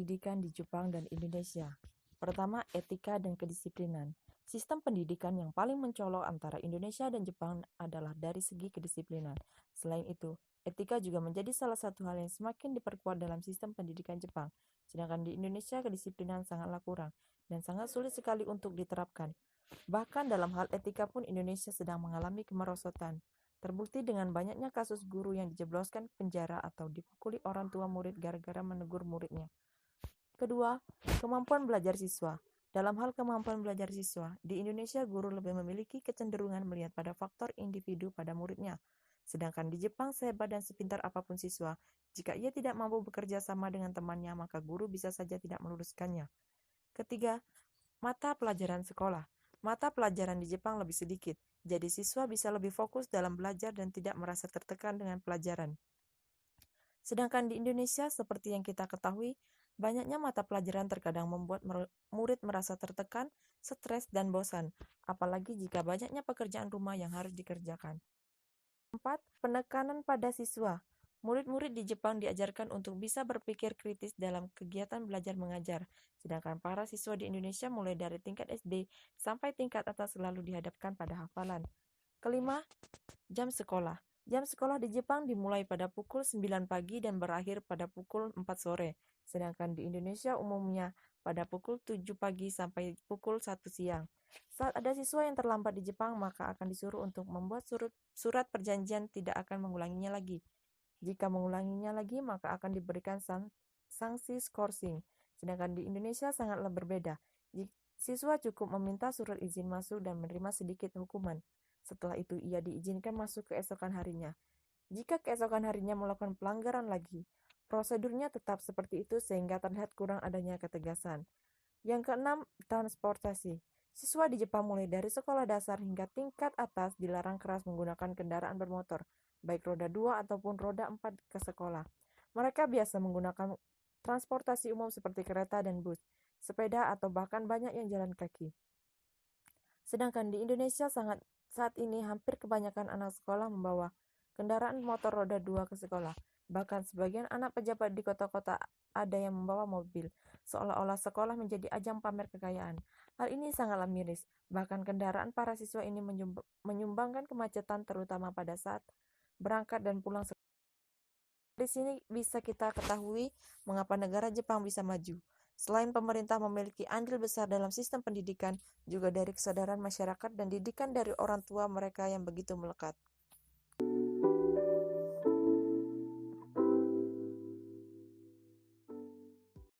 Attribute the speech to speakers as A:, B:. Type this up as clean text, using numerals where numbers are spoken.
A: pendidikan di Jepang dan Indonesia. Pertama, etika dan kedisiplinan. Sistem pendidikan yang paling mencolok antara Indonesia dan Jepang adalah dari segi kedisiplinan. Selain itu, etika juga menjadi salah satu hal yang semakin diperkuat dalam sistem pendidikan Jepang. Sedangkan di Indonesia, kedisiplinan sangatlah kurang dan sangat sulit sekali untuk diterapkan. Bahkan dalam hal etika pun Indonesia sedang mengalami kemerosotan. Terbukti dengan banyaknya kasus guru yang dijebloskan ke penjara atau dipukuli orang tua murid gara-gara menegur muridnya. Kedua, kemampuan belajar siswa. Dalam hal kemampuan belajar siswa, di Indonesia guru lebih memiliki kecenderungan melihat pada faktor individu pada muridnya. Sedangkan di Jepang, sehebat dan sepintar apapun siswa, jika ia tidak mampu bekerja sama dengan temannya, maka guru bisa saja tidak meluruskannya. Ketiga, mata pelajaran sekolah. Mata pelajaran di Jepang lebih sedikit, jadi siswa bisa lebih fokus dalam belajar dan tidak merasa tertekan dengan pelajaran. Sedangkan di Indonesia, seperti yang kita ketahui, banyaknya mata pelajaran terkadang membuat murid merasa tertekan, stres, dan bosan, apalagi jika banyaknya pekerjaan rumah yang harus dikerjakan. 4. Penekanan pada siswa. Murid-murid di Jepang diajarkan untuk bisa berpikir kritis dalam kegiatan belajar mengajar, sedangkan para siswa di Indonesia mulai dari tingkat SD sampai tingkat atas selalu dihadapkan pada hafalan. Kelima, jam sekolah. Jam sekolah di Jepang dimulai pada pukul 9 pagi dan berakhir pada pukul 4 sore, sedangkan di Indonesia umumnya pada pukul 7 pagi sampai pukul 1 siang. Saat ada siswa yang terlambat di Jepang, maka akan disuruh untuk membuat surat perjanjian tidak akan mengulanginya lagi. Jika mengulanginya lagi, maka akan diberikan sanksi skorsing. Sedangkan di Indonesia sangatlah berbeda. Siswa cukup meminta surat izin masuk dan menerima sedikit hukuman. Setelah itu ia diizinkan masuk keesokan harinya. Jika keesokan harinya melakukan pelanggaran lagi, prosedurnya tetap seperti itu sehingga terlihat kurang adanya ketegasan. Yang keenam, transportasi. Siswa di Jepang mulai dari sekolah dasar hingga tingkat atas dilarang keras menggunakan kendaraan bermotor, baik roda 2 ataupun roda 4 ke sekolah. Mereka biasa menggunakan transportasi umum seperti kereta dan bus, sepeda atau bahkan banyak yang jalan kaki. Sedangkan di Indonesia saat ini hampir kebanyakan anak sekolah membawa kendaraan motor roda 2 ke sekolah. Bahkan sebagian anak pejabat di kota-kota ada yang membawa mobil, seolah-olah sekolah menjadi ajang pamer kekayaan. Hal ini sangatlah miris. Bahkan kendaraan para siswa ini menyumbangkan kemacetan terutama pada saat berangkat dan pulang sekolah. Di sini bisa kita ketahui mengapa negara Jepang bisa maju. Selain pemerintah memiliki andil besar dalam sistem pendidikan, juga dari kesadaran masyarakat dan didikan dari orang tua mereka yang begitu melekat.